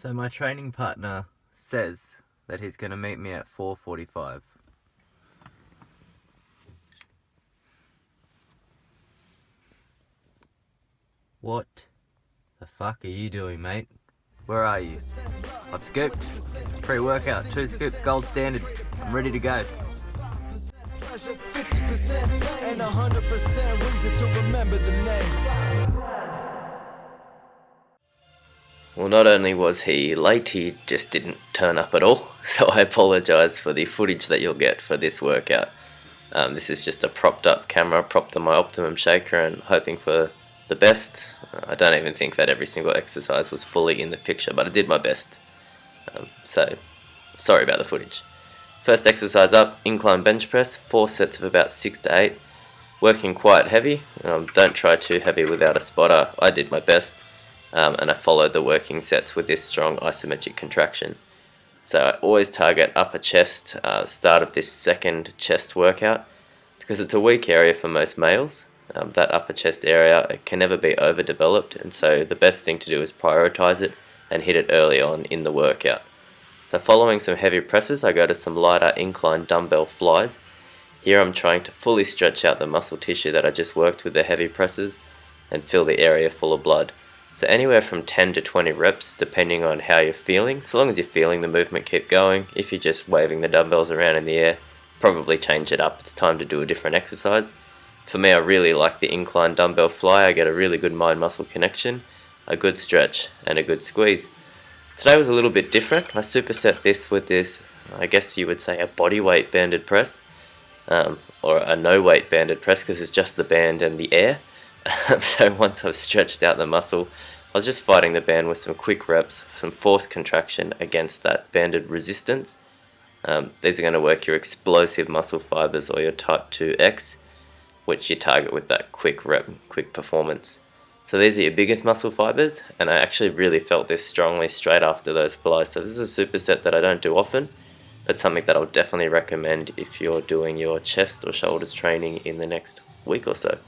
So my training partner says that he's going to meet me at 4:45. What the fuck are you doing, mate? Where are you? I've scooped. Pre-workout, 2 scoops, gold standard. I'm ready to go. 50% and 100% reason to remember the name. Well, not only was he late, he just didn't turn up at all. So I apologise for the footage that you'll get for this workout. This is just a propped up camera, propped on my Optimum shaker and hoping for the best. I don't even think that every single exercise was fully in the picture, but I did my best. So sorry about the footage. First exercise up, incline bench press, 4 sets of about 6 to 8. Working quite heavy. Don't try too heavy without a spotter. I did my best. And I followed the working sets with this strong isometric contraction. So I always target upper chest, start of this second chest workout, because it's a weak area for most males. That upper chest area, it can never be overdeveloped, and so the best thing to do is prioritize it and hit it early on in the workout. So following some heavy presses, I go to some lighter incline dumbbell flies. Here I'm trying to fully stretch out the muscle tissue that I just worked with the heavy presses and fill the area full of blood. So anywhere from 10 to 20 reps depending on how you're feeling. So long as you're feeling the movement, keep going. If you're just waving the dumbbells around in the air, probably change it up. It's time to do a different exercise. For me, I really like the incline dumbbell fly. I get a really good mind-muscle connection, a good stretch and a good squeeze. Today was a little bit different. I superset this with this, I guess you would say, a body weight banded press, or a no weight banded press, because it's just the band and the air. So once I've stretched out the muscle, I was just fighting the band with some quick reps, some forced contraction against that banded resistance. These are going to work your explosive muscle fibers or your type 2X, which you target with that quick rep, quick performance. So these are your biggest muscle fibers, and I actually really felt this strongly straight after those flies. So this is a superset that I don't do often, but something that I'll definitely recommend if you're doing your chest or shoulders training in the next week or so.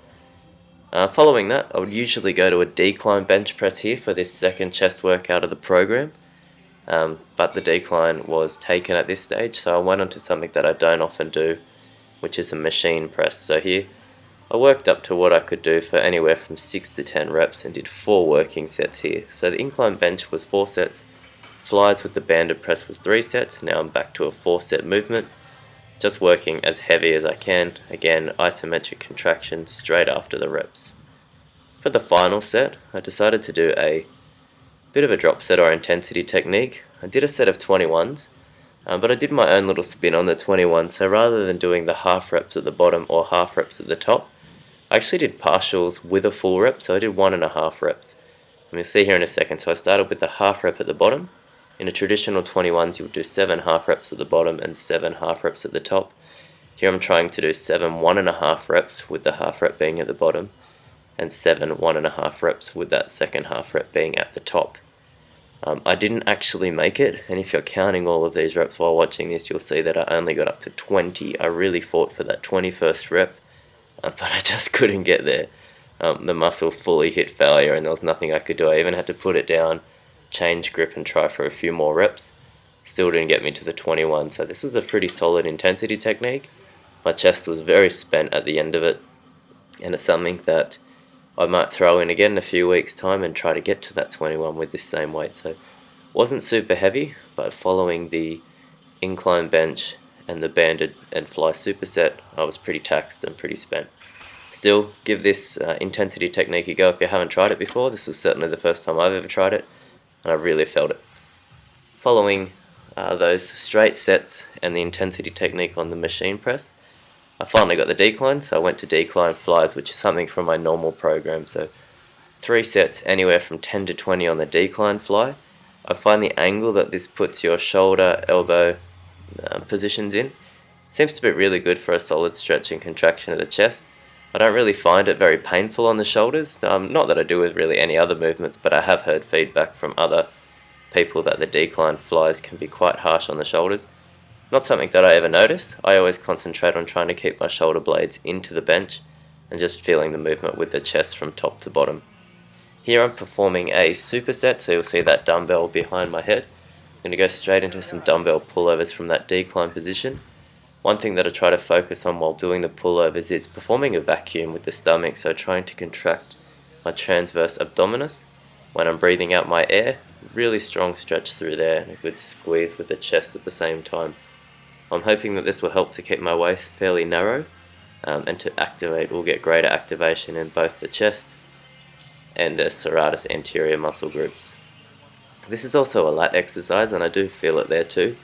Following that, I would usually go to a decline bench press here for this second chest workout of the program, but the decline was taken at this stage, so I went on to something that I don't often do, which is a machine press. So here, I worked up to what I could do for anywhere from 6 to 10 reps and did 4 working sets here. So the incline bench was 4 sets, flies with the banded press was 3 sets, now I'm back to a 4-set movement. Just working as heavy as I can, again isometric contraction straight after the reps. For the final set, I decided to do a bit of a drop set or intensity technique. I did a set of 21s, but I did my own little spin on the 21, so rather than doing the half reps at the bottom or half reps at the top, I actually did partials with a full rep, so I did 1.5 reps. And you'll see here in a second, so I started with the half rep at the bottom. In a traditional 21s, you would do 7 half reps at the bottom and 7 half reps at the top. Here I'm trying to do 7 1.5 reps with the half rep being at the bottom, and 7 1.5 reps with that second half rep being at the top. I didn't actually make it, and if you're counting all of these reps while watching this, you'll see that I only got up to 20. I really fought for that 21st rep, but I just couldn't get there. The muscle fully hit failure and there was nothing I could do. I even had to put it down, change grip and try for a few more reps. Still didn't get me to the 21, so this was a pretty solid intensity technique. My chest was very spent at the end of it, and it's something that I might throw in again in a few weeks time and try to get to that 21 with this same weight. So wasn't super heavy, but following the incline bench and the banded and fly superset, I was pretty taxed and pretty spent. Still, give this intensity technique a go if you haven't tried it before. This was certainly the first time I've ever tried it, and I really felt it. Following those straight sets and the intensity technique on the machine press, I finally got the decline, so I went to decline flies, which is something from my normal program. So 3 sets, anywhere from 10 to 20 on the decline fly. I find the angle that this puts your shoulder, elbow positions in seems to be really good for a solid stretch and contraction of the chest. I don't really find it very painful on the shoulders, not that I do with really any other movements, but I have heard feedback from other people that the decline flies can be quite harsh on the shoulders. Not something that I ever notice. I always concentrate on trying to keep my shoulder blades into the bench and just feeling the movement with the chest from top to bottom. Here I'm performing a superset, so you'll see that dumbbell behind my head. I'm going to go straight into some dumbbell pullovers from that decline position. One thing that I try to focus on while doing the pullovers is performing a vacuum with the stomach, so trying to contract my transverse abdominis. When I'm breathing out my air, really strong stretch through there and a good squeeze with the chest at the same time. I'm hoping that this will help to keep my waist fairly narrow and to activate, we'll get greater activation in both the chest and the serratus anterior muscle groups. This is also a lat exercise and I do feel it there too,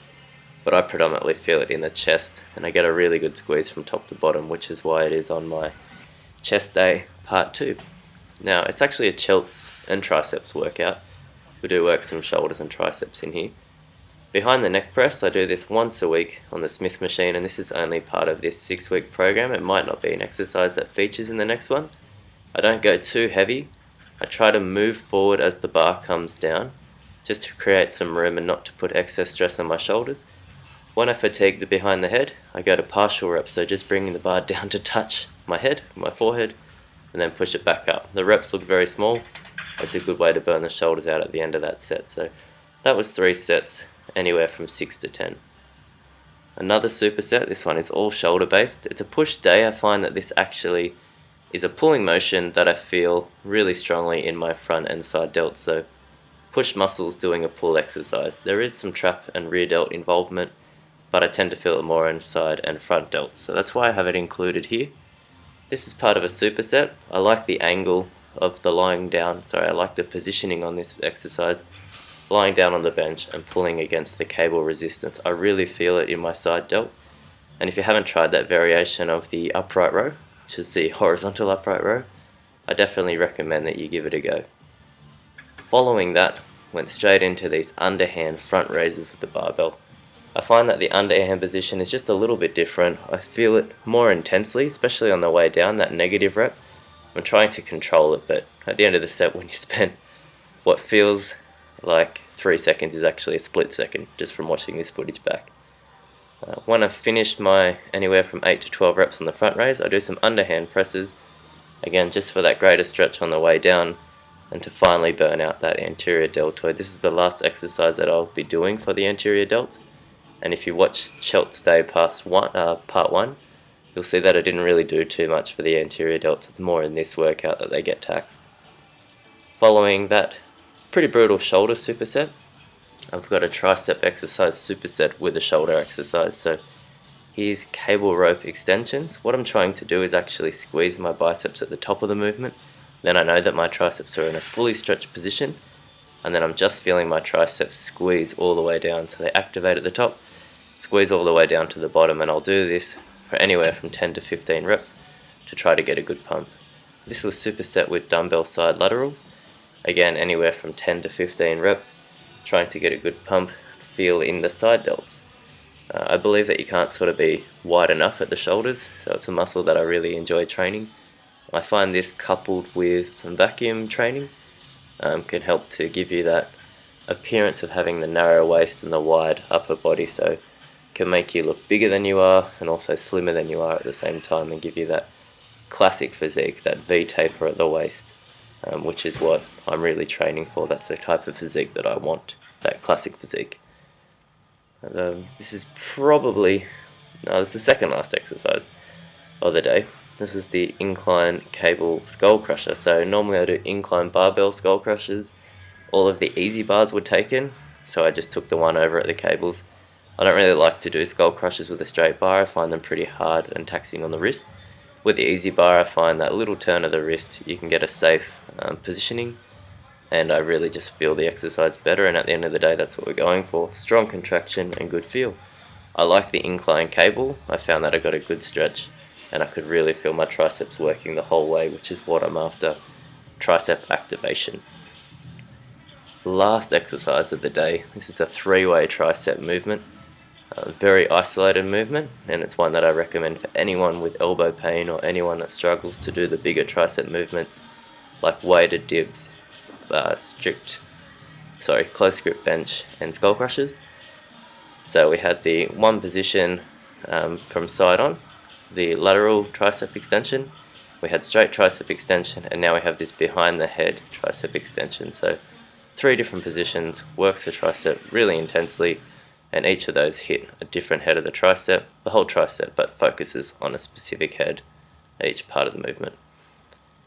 but I predominantly feel it in the chest and I get a really good squeeze from top to bottom, which is why it is on my chest day part 2. Now it's actually a Chelts and triceps workout. We do work some shoulders and triceps in here. Behind the neck press, I do this once a week on the Smith machine, and this is only part of this 6-week program. It might not be an exercise that features in the next one. I don't go too heavy. I try to move forward as the bar comes down, just to create some room and not to put excess stress on my shoulders. When I fatigue behind the head, I go to partial reps, so just bringing the bar down to touch my head, my forehead, and then push it back up. The reps look very small. It's a good way to burn the shoulders out at the end of that set. So that was 3 sets. Anywhere from 6 to 10. Another superset, this one is all shoulder based. It's a push day. I find that this actually is a pulling motion that I feel really strongly in my front and side delts. So push muscles doing a pull exercise. There is some trap and rear delt involvement, but I tend to feel it more in side and front delts. So that's why I have it included here. This is part of a superset. I like the angle of the lying down. I like the positioning on this exercise. Lying down on the bench and pulling against the cable resistance. I really feel it in my side delt. And if you haven't tried that variation of the upright row, which is the horizontal upright row, I definitely recommend that you give it a go. Following that, went straight into these underhand front raises with the barbell. I find that the underhand position is just a little bit different. I feel it more intensely, especially on the way down, that negative rep. I'm trying to control it, but at the end of the set, when you spend what feels like 3 seconds is actually a split second, just from watching this footage back. When I've finished my anywhere from 8 to 12 reps on the front raise, I do some underhand presses, again just for that greater stretch on the way down, and to finally burn out that anterior deltoid. This is the last exercise that I'll be doing for the anterior delts, and if you watch Chelts Day part 1, you'll see that I didn't really do too much for the anterior delts. It's more in this workout that they get taxed. Following that pretty brutal shoulder superset, I've got a tricep exercise superset with a shoulder exercise. So here's cable rope extensions. What I'm trying to do is actually squeeze my biceps at the top of the movement. Then I know that my triceps are in a fully stretched position, and then I'm just feeling my triceps squeeze all the way down. So they activate at the top, squeeze all the way down to the bottom, and I'll do this for anywhere from 10 to 15 reps to try to get a good pump. This was superset with dumbbell side laterals. Again, anywhere from 10 to 15 reps, trying to get a good pump feel in the side delts. I believe that you can't sort of be wide enough at the shoulders, so it's a muscle that I really enjoy training. I find this coupled with some vacuum training can help to give you that appearance of having the narrow waist and the wide upper body, so it can make you look bigger than you are and also slimmer than you are at the same time, and give you that classic physique, that V taper at the waist. Which is what I'm really training for. That's the type of physique that I want, that classic physique. This is the second last exercise of the day. This is the incline cable skull crusher. So normally I do incline barbell skull crushers. All of the easy bars were taken, so I just took the one over at the cables. I don't really like to do skull crushers with a straight bar. I find them pretty hard and taxing on the wrist. With the easy bar, I find that little turn of the wrist, you can get a safe positioning, and I really just feel the exercise better, and at the end of the day, that's what we're going for. Strong contraction and good feel. I like the incline cable. I found that I got a good stretch, and I could really feel my triceps working the whole way, which is what I'm after, tricep activation. Last exercise of the day, this is a 3-way tricep movement. Very isolated movement, and it's one that I recommend for anyone with elbow pain or anyone that struggles to do the bigger tricep movements like weighted dips, close grip bench and skull crushers. So we had the one position from side on, the lateral tricep extension, we had straight tricep extension, and now we have this behind the head tricep extension. So 3 different positions, works the tricep really intensely, and each of those hit a different head of the tricep, the whole tricep, but focuses on a specific head each part of the movement.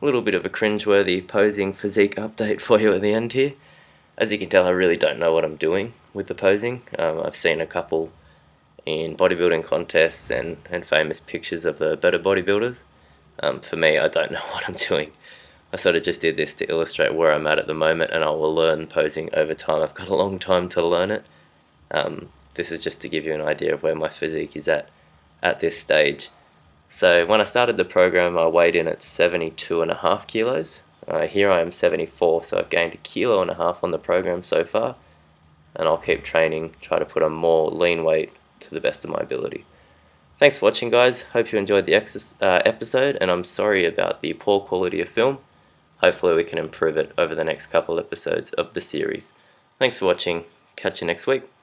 A little bit of a cringeworthy posing physique update for you at the end here. As you can tell, I really don't know what I'm doing with the posing. I've seen a couple in bodybuilding contests and famous pictures of the better bodybuilders. For me, I don't know what I'm doing. I sort of just did this to illustrate where I'm at the moment, and I will learn posing over time. I've got a long time to learn it. This is just to give you an idea of where my physique is at this stage. So when I started the program, I weighed in at 72.5 kilos. Here I am 74, so I've gained 1.5 kilos on the program so far, and I'll keep training, try to put on more lean weight to the best of my ability. Thanks for watching, guys. Hope you enjoyed the episode, and I'm sorry about the poor quality of film. Hopefully we can improve it over the next couple episodes of the series. Thanks for watching. Catch you next week.